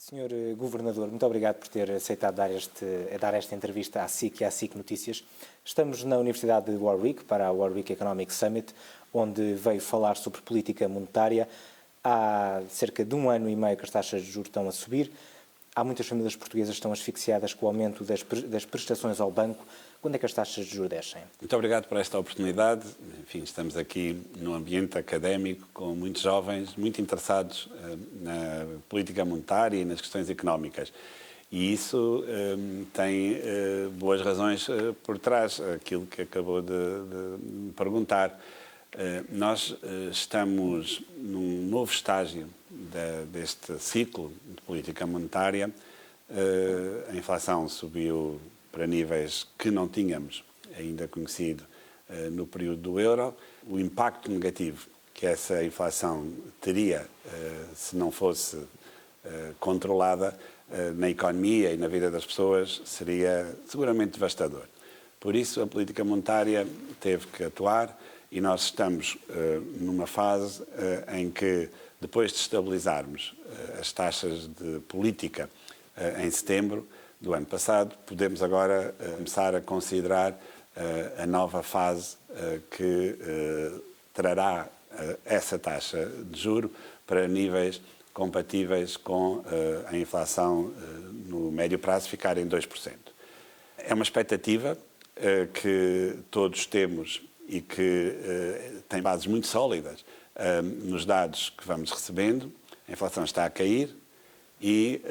Senhor Governador, muito obrigado por ter aceitado dar esta entrevista à SIC e à SIC Notícias. Estamos na Universidade de Warwick para a Warwick Economic Summit, onde veio falar sobre política monetária. Há cerca de 1 ano e meio que as taxas de juros estão a subir. Há muitas famílias portuguesas que estão asfixiadas com o aumento das prestações ao banco. Quando é que as taxas de juros descem? Muito obrigado por esta oportunidade. Enfim, estamos aqui num ambiente académico com muitos jovens muito interessados na política monetária e nas questões económicas. E isso tem boas razões por trás, aquilo que acabou de me perguntar. Nós estamos num novo estágio deste ciclo de política monetária. A inflação subiu para níveis que não tínhamos ainda conhecido no período do euro. O impacto negativo que essa inflação teria se não fosse controlada na economia e na vida das pessoas seria seguramente devastador. Por isso, a política monetária teve que atuar e nós estamos numa fase em que, depois de estabilizarmos as taxas de política em setembro do ano passado, podemos agora começar a considerar a nova fase que trará essa taxa de juro para níveis compatíveis com a inflação no médio prazo ficar em 2%. É uma expectativa que todos temos e que tem bases muito sólidas nos dados que vamos recebendo. A inflação está a cair e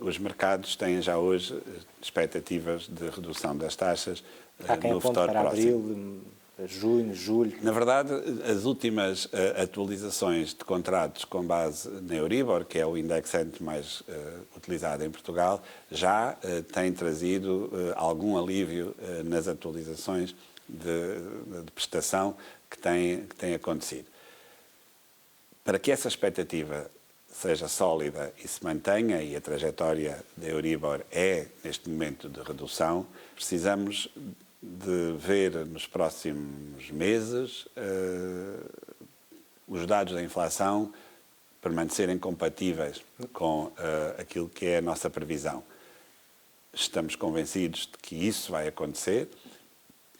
os mercados têm já hoje expectativas de redução das taxas no futuro próximo. Abril, junho, julho. Na verdade, as últimas atualizações de contratos com base na Euribor, que é o indexante mais utilizado em Portugal, já têm trazido algum alívio nas atualizações de prestação que têm acontecido. Para que essa expectativa seja sólida e se mantenha, e a trajetória da Euribor é, neste momento, de redução, precisamos de ver nos próximos meses os dados da inflação permanecerem compatíveis com aquilo que é a nossa previsão. Estamos convencidos de que isso vai acontecer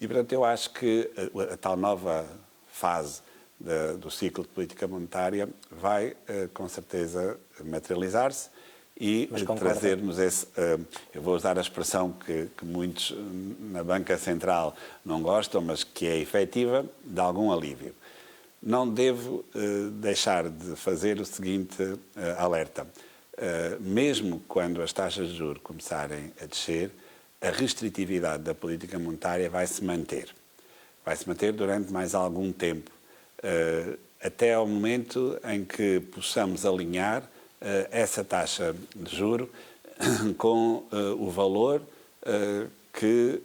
e, portanto, eu acho que a tal nova fase do ciclo de política monetária vai, com certeza, materializar-se e trazer-nos esse... eu vou usar a expressão que muitos na banca central não gostam, mas que é efetiva, de algum alívio. Não devo deixar de fazer o seguinte alerta. Mesmo quando as taxas de juros começarem a descer, a restritividade da política monetária vai se manter. Vai se manter durante mais algum tempo, até ao momento em que possamos alinhar essa taxa de juro com o valor que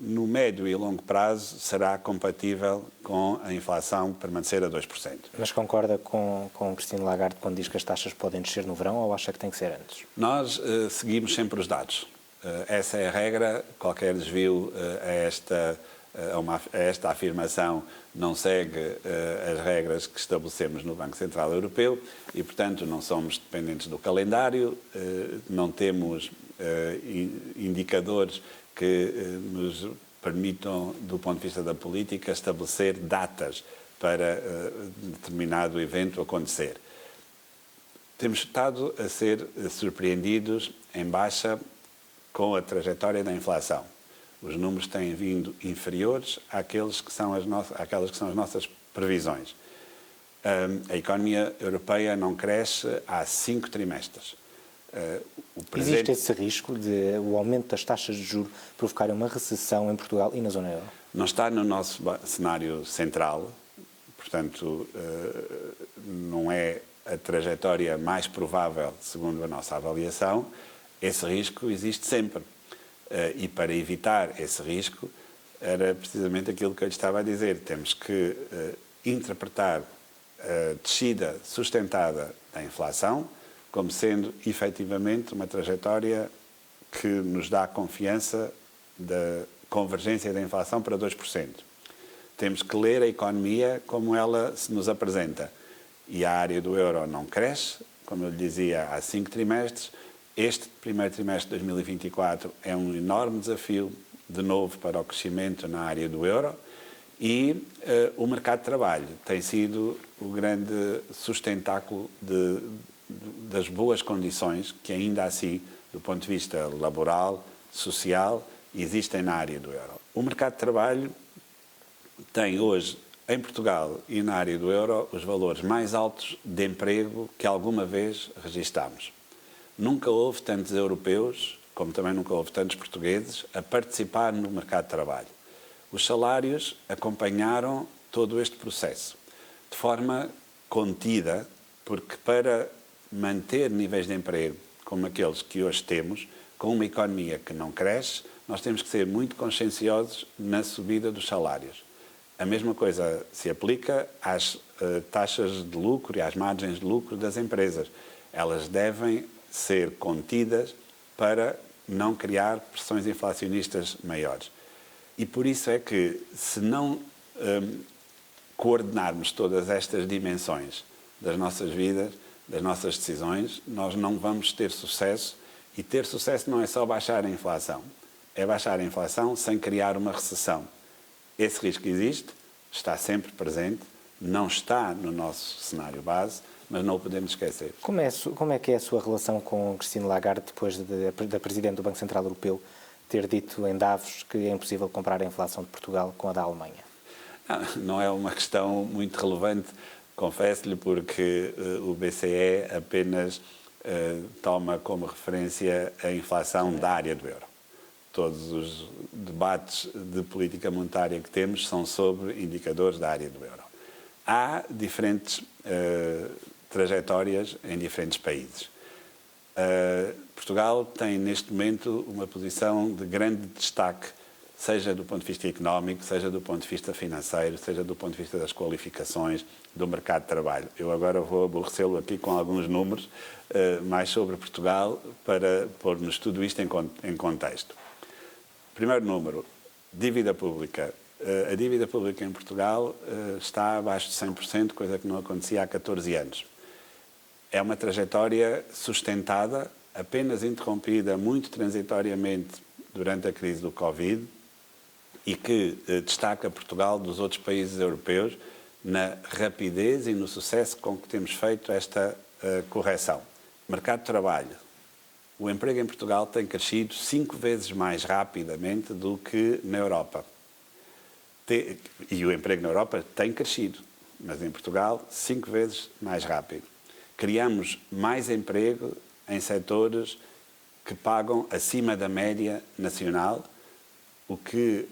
no médio e longo prazo será compatível com a inflação permanecer a 2%. Mas concorda com Christine Lagarde quando diz que as taxas podem descer no verão ou acha que tem que ser antes? Nós seguimos sempre os dados. Essa é a regra. Qualquer desvio a esta afirmação não segue as regras que estabelecemos no Banco Central Europeu e, portanto, não somos dependentes do calendário, não temos indicadores que nos permitam, do ponto de vista da política, estabelecer datas para determinado evento acontecer. Temos estado a ser surpreendidos em baixa com a trajetória da inflação. Os números têm vindo inferiores àqueles que são àquelas que são as nossas previsões. A economia europeia não cresce há 5 trimestres. Existe esse risco de o aumento das taxas de juros provocar uma recessão em Portugal e na zona euro? Não está no nosso cenário central, portanto, não é a trajetória mais provável, segundo a nossa avaliação. Esse risco existe sempre. E para evitar esse risco, era precisamente aquilo que eu lhe estava a dizer. Temos que interpretar a descida sustentada da inflação como sendo, efetivamente, uma trajetória que nos dá confiança da convergência da inflação para 2%. Temos que ler a economia como ela se nos apresenta. E a área do euro não cresce, como eu lhe dizia, há 5 trimestres. Este primeiro trimestre de 2024 é um enorme desafio, de novo, para o crescimento na área do euro. E o mercado de trabalho tem sido o grande sustentáculo das boas condições que, ainda assim, do ponto de vista laboral, social, existem na área do euro. O mercado de trabalho tem hoje, em Portugal e na área do euro, os valores mais altos de emprego que alguma vez registámos. Nunca houve tantos europeus, como também nunca houve tantos portugueses, a participar no mercado de trabalho. Os salários acompanharam todo este processo, de forma contida, porque para manter níveis de emprego como aqueles que hoje temos, com uma economia que não cresce, nós temos que ser muito conscienciosos na subida dos salários. A mesma coisa se aplica às taxas de lucro e às margens de lucro das empresas. Elas devem ser contidas para não criar pressões inflacionistas maiores. E por isso é que, se não coordenarmos todas estas dimensões das nossas vidas, das nossas decisões, nós não vamos ter sucesso. E ter sucesso não é só baixar a inflação. É baixar a inflação sem criar uma recessão. Esse risco existe, está sempre presente, não está no nosso cenário base, mas não o podemos esquecer. Como é que é a sua relação com Christine Lagarde depois da Presidente do Banco Central Europeu ter dito em Davos que é impossível comparar a inflação de Portugal com a da Alemanha? Não é uma questão muito relevante, confesso-lhe, porque o BCE apenas toma como referência a inflação da área do euro. Todos os debates de política monetária que temos são sobre indicadores da área do euro. Há diferentes trajetórias em diferentes países. Portugal tem, neste momento, uma posição de grande destaque, seja do ponto de vista económico, seja do ponto de vista financeiro, seja do ponto de vista das qualificações do mercado de trabalho. Eu agora vou aborrecê-lo aqui com alguns números mais sobre Portugal para pôr-nos tudo isto em contexto. Primeiro número, dívida pública. A dívida pública em Portugal está abaixo de 100%, coisa que não acontecia há 14 anos. É uma trajetória sustentada, apenas interrompida muito transitoriamente durante a crise do Covid e que destaca Portugal dos outros países europeus na rapidez e no sucesso com que temos feito esta correção. Mercado de trabalho. O emprego em Portugal tem crescido 5 vezes mais rapidamente do que na Europa. E o emprego na Europa tem crescido, mas em Portugal 5 vezes mais rápido. Criamos mais emprego em setores que pagam acima da média nacional, o que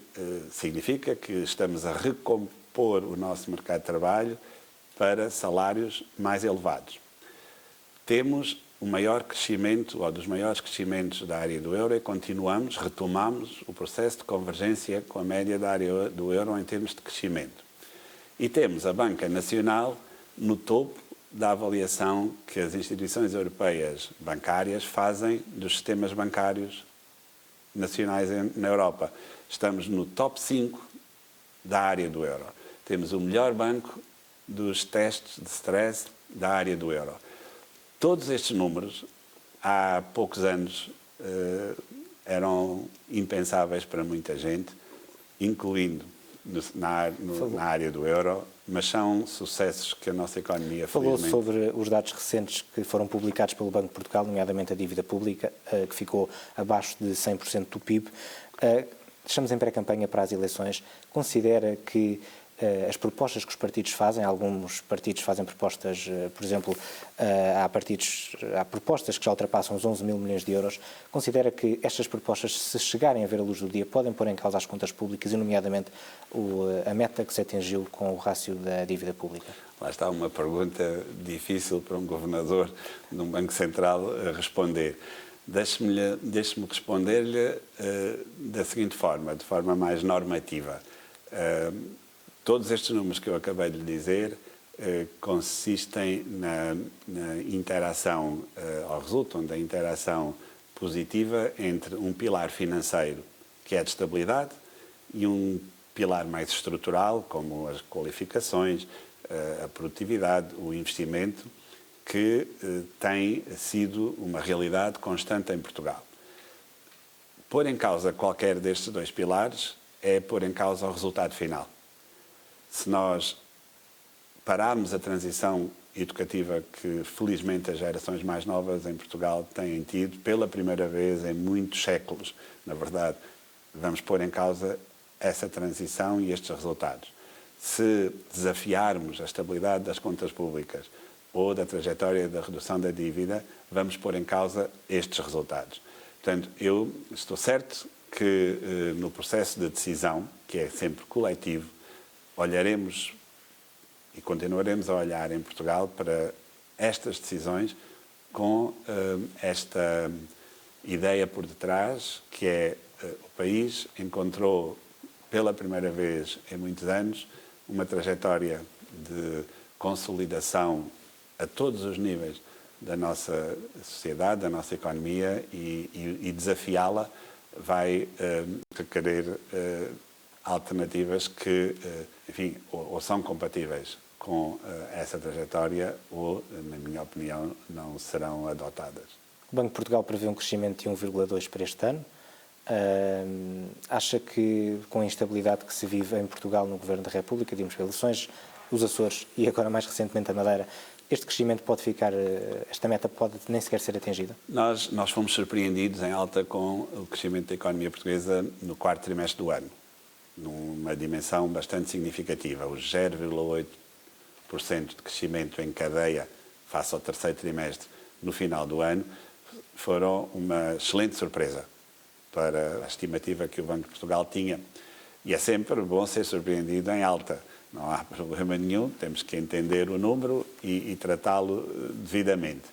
significa que estamos a recompor o nosso mercado de trabalho para salários mais elevados. Temos o maior crescimento, ou dos maiores crescimentos da área do euro, e retomamos o processo de convergência com a média da área do euro em termos de crescimento. E temos a Banca Nacional no topo da avaliação que as instituições europeias bancárias fazem dos sistemas bancários nacionais na Europa. Estamos no top 5 da área do euro. Temos o melhor banco dos testes de stress da área do euro. Todos estes números, há poucos anos, eram impensáveis para muita gente, incluindo na área do euro, mas são sucessos que a nossa economia, Falou felizmente... sobre os dados recentes que foram publicados pelo Banco de Portugal, nomeadamente a dívida pública, que ficou abaixo de 100% do PIB. Estamos em pré-campanha para as eleições. Considera que as propostas que os partidos fazem, alguns partidos fazem propostas, por exemplo, há propostas que já ultrapassam os 11 mil milhões de euros. Considera que estas propostas, se chegarem a ver a luz do dia, podem pôr em causa as contas públicas e, nomeadamente, a meta que se atingiu com o rácio da dívida pública? Lá está uma pergunta difícil para um governador de um Banco Central responder. Deixe-me responder-lhe da seguinte forma, de forma mais normativa. Todos estes números que eu acabei de lhe dizer consistem na interação, ou resultam da interação positiva entre um pilar financeiro, que é de estabilidade, e um pilar mais estrutural, como as qualificações, a produtividade, o investimento, que tem sido uma realidade constante em Portugal. Pôr em causa qualquer destes dois pilares é pôr em causa o resultado final. Se nós pararmos a transição educativa que, felizmente, as gerações mais novas em Portugal têm tido, pela primeira vez em muitos séculos, na verdade, vamos pôr em causa essa transição e estes resultados. Se desafiarmos a estabilidade das contas públicas ou da trajetória da redução da dívida, vamos pôr em causa estes resultados. Portanto, eu estou certo que no processo de decisão, que é sempre coletivo, olharemos e continuaremos a olhar em Portugal para estas decisões com esta ideia por detrás, que é o país encontrou pela primeira vez em muitos anos uma trajetória de consolidação a todos os níveis da nossa sociedade, da nossa economia e desafiá-la vai requerer alternativas que, enfim, ou são compatíveis com essa trajetória ou, na minha opinião, não serão adotadas. O Banco de Portugal prevê um crescimento de 1,2% para este ano. Acha que, com a instabilidade que se vive em Portugal no Governo da República, dimos eleições, os Açores e agora mais recentemente a Madeira, este crescimento pode ficar, esta meta pode nem sequer ser atingida? Nós fomos surpreendidos em alta com o crescimento da economia portuguesa no quarto trimestre do ano, numa dimensão bastante significativa. Os 0,8% de crescimento em cadeia face ao terceiro trimestre no final do ano foram uma excelente surpresa para a estimativa que o Banco de Portugal tinha. E é sempre bom ser surpreendido em alta. Não há problema nenhum, temos que entender o número e tratá-lo devidamente.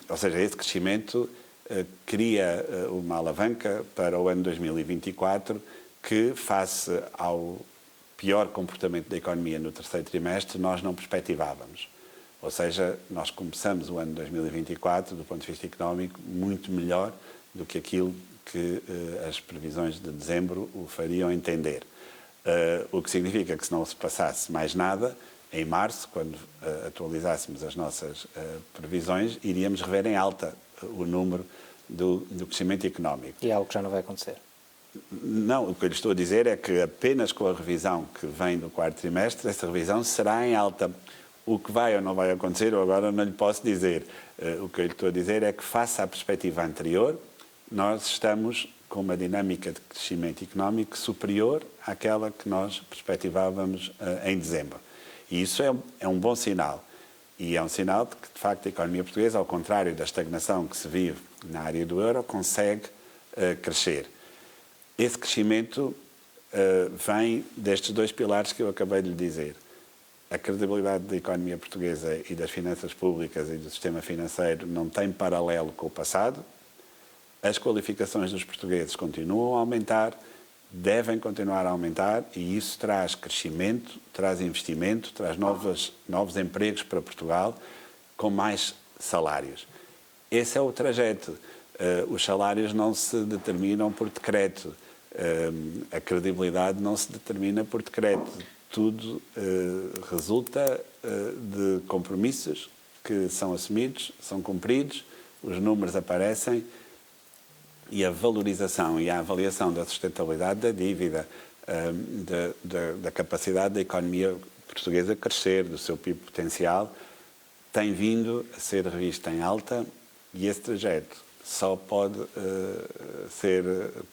Ou seja, esse crescimento cria uma alavanca para o ano 2024 que, face ao pior comportamento da economia no terceiro trimestre, nós não perspectivávamos. Ou seja, nós começamos o ano 2024, do ponto de vista económico, muito melhor do que aquilo que as previsões de dezembro o fariam entender. O que significa que, se não se passasse mais nada, em março, quando atualizássemos as nossas previsões, iríamos rever em alta o número do crescimento económico. E é algo que já não vai acontecer? Não, o que eu lhe estou a dizer é que apenas com a revisão que vem do quarto trimestre, essa revisão será em alta. O que vai ou não vai acontecer, eu agora não lhe posso dizer. O que eu lhe estou a dizer é que, face à perspectiva anterior, nós estamos com uma dinâmica de crescimento económico superior àquela que nós perspectivávamos em dezembro. E isso é um bom sinal. E é um sinal de que, de facto, a economia portuguesa, ao contrário da estagnação que se vive na área do euro, consegue crescer. Esse crescimento vem destes dois pilares que eu acabei de lhe dizer. A credibilidade da economia portuguesa e das finanças públicas e do sistema financeiro não tem paralelo com o passado. As qualificações dos portugueses continuam a aumentar, devem continuar a aumentar, e isso traz crescimento, traz investimento, traz novos empregos para Portugal, com mais salários. Esse é o trajeto. Os salários não se determinam por decreto. A credibilidade não se determina por decreto. Tudo resulta de compromissos que são assumidos, são cumpridos, os números aparecem, e a valorização e a avaliação da sustentabilidade da dívida, da capacidade da economia portuguesa crescer, do seu PIB potencial, tem vindo a ser revista em alta, e esse trajeto só pode ser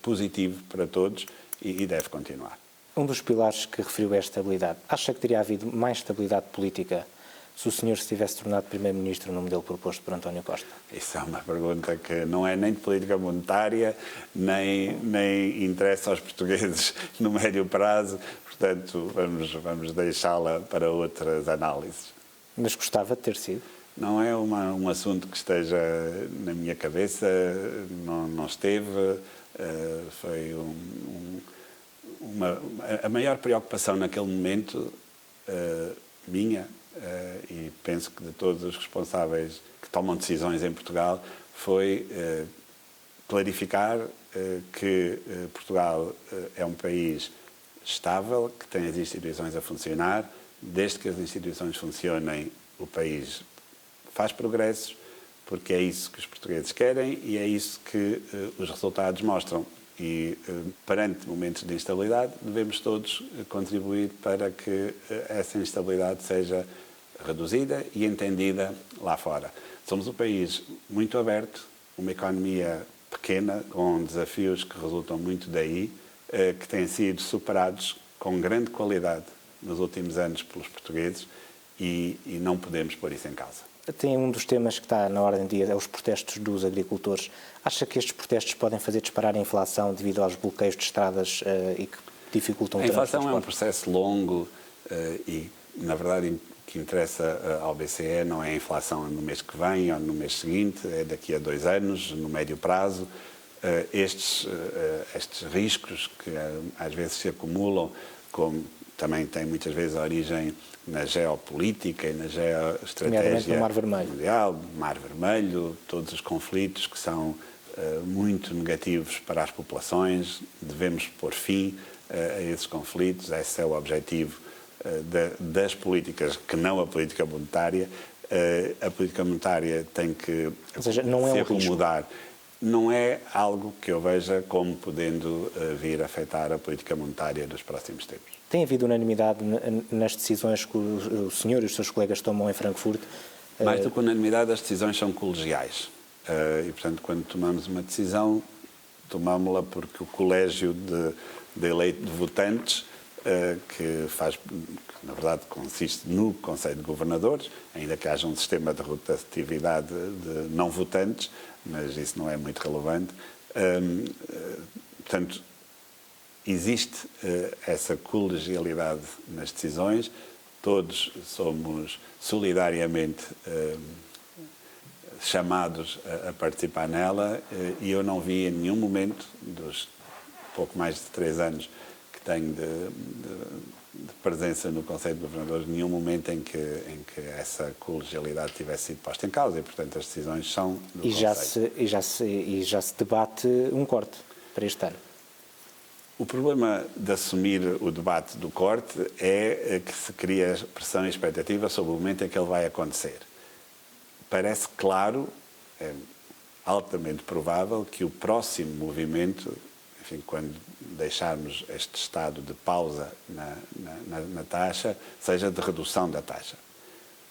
positivo para todos e deve continuar. Um dos pilares que referiu é a estabilidade. Acha que teria havido mais estabilidade política se o senhor se tivesse tornado Primeiro-Ministro no modelo proposto por António Costa? Isso é uma pergunta que não é nem de política monetária, nem interessa aos portugueses no médio prazo. Portanto, vamos deixá-la para outras análises. Mas gostava de ter sido? Não é um assunto que esteja na minha cabeça, não esteve. Foi a maior preocupação naquele momento, minha, e penso que de todos os responsáveis que tomam decisões em Portugal, foi clarificar que Portugal é um país estável, que tem as instituições a funcionar. Desde que as instituições funcionem, o país faz progressos, porque é isso que os portugueses querem e é isso que os resultados mostram. E, perante momentos de instabilidade, devemos todos contribuir para que essa instabilidade seja reduzida e entendida lá fora. Somos um país muito aberto, uma economia pequena, com desafios que resultam muito daí, que têm sido superados com grande qualidade nos últimos anos pelos portugueses e não podemos pôr isso em causa. Tem um dos temas que está na ordem do dia, é os protestos dos agricultores. Acha que estes protestos podem fazer disparar a inflação devido aos bloqueios de estradas e que dificultam o trânsito? A inflação é um processo longo e, na verdade, que interessa ao BCE não é a inflação no mês que vem ou no mês seguinte, é daqui a 2 anos, no médio prazo. Estes riscos que às vezes se acumulam, como também têm muitas vezes a origem na geopolítica e na geoestratégia no Mar Vermelho. Mundial, Mar Vermelho, todos os conflitos que são muito negativos para as populações, devemos pôr fim a esses conflitos, esse é o objetivo das políticas, que não a política monetária. A política monetária tem que se acomodar. Não é algo que eu veja como podendo vir a afetar a política monetária dos próximos tempos. Tem havido unanimidade nas decisões que o senhor e os seus colegas tomam em Frankfurt? Mais do que unanimidade, as decisões são colegiais. E, portanto, quando tomamos uma decisão, tomámos-la porque o colégio de votantes, que na verdade consiste no Conselho de Governadores, ainda que haja um sistema de rotatividade de não votantes, mas isso não é muito relevante. Portanto, existe essa colegialidade nas decisões, todos somos solidariamente chamados a participar nela e eu não vi em nenhum momento, dos pouco mais de 3 anos que tenho de presença no Conselho de Governadores, nenhum momento em que essa colegialidade tivesse sido posta em causa e, portanto, as decisões são do Conselho. E já se debate um corte para este ano. O problema de assumir o debate do corte é que se cria pressão e expectativa sobre o momento em que ele vai acontecer. Parece claro, é altamente provável, que o próximo movimento, enfim, quando deixarmos este estado de pausa na taxa, seja de redução da taxa.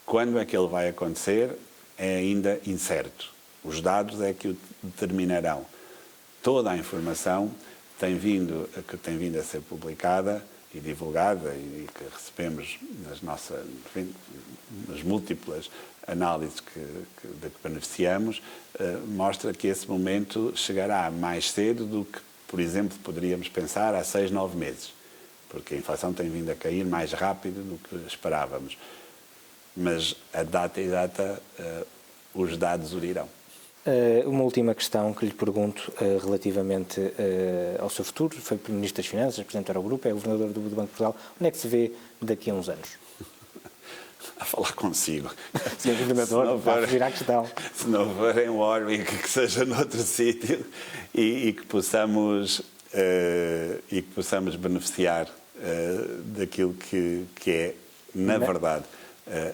Quando é que ele vai acontecer é ainda incerto. Os dados é que o determinarão. Toda a informação que tem vindo a ser publicada e divulgada e que recebemos nas múltiplas análises de que beneficiamos, mostra que esse momento chegará mais cedo do que, por exemplo, poderíamos pensar há 6, 9 meses, porque a inflação tem vindo a cair mais rápido do que esperávamos. Mas a data exata, os dados o dirão. Uma última questão que lhe pergunto relativamente ao seu futuro. Foi Ministro das Finanças, Presidente do Eurogrupo, é Governador do Banco de Portugal. Onde é que se vê daqui a uns anos? A falar consigo. Sr. Governador, vai fugir à questão. Se não for em Warwick, que seja noutro sítio e que possamos beneficiar daquilo que é, na verdade,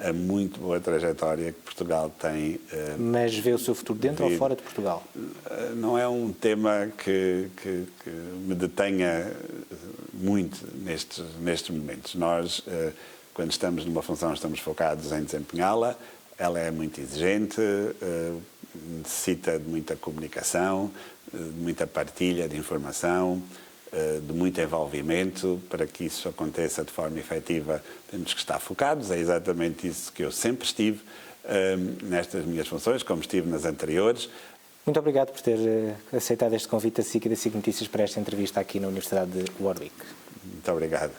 a muito boa trajetória que Portugal tem. Mas vê o seu futuro dentro ou fora de Portugal? Não é um tema que me detenha muito nestes momentos. Nós, quando estamos numa função, estamos focados em desempenhá-la. Ela é muito exigente, necessita de muita comunicação, de muita partilha de informação, de muito envolvimento. Para que isso aconteça de forma efetiva, temos que estar focados. É exatamente isso que eu sempre estive nestas minhas funções, como estive nas anteriores. Muito obrigado por ter aceitado este convite da SIC e da SIC Notícias para esta entrevista aqui na Universidade de Warwick. Muito obrigado.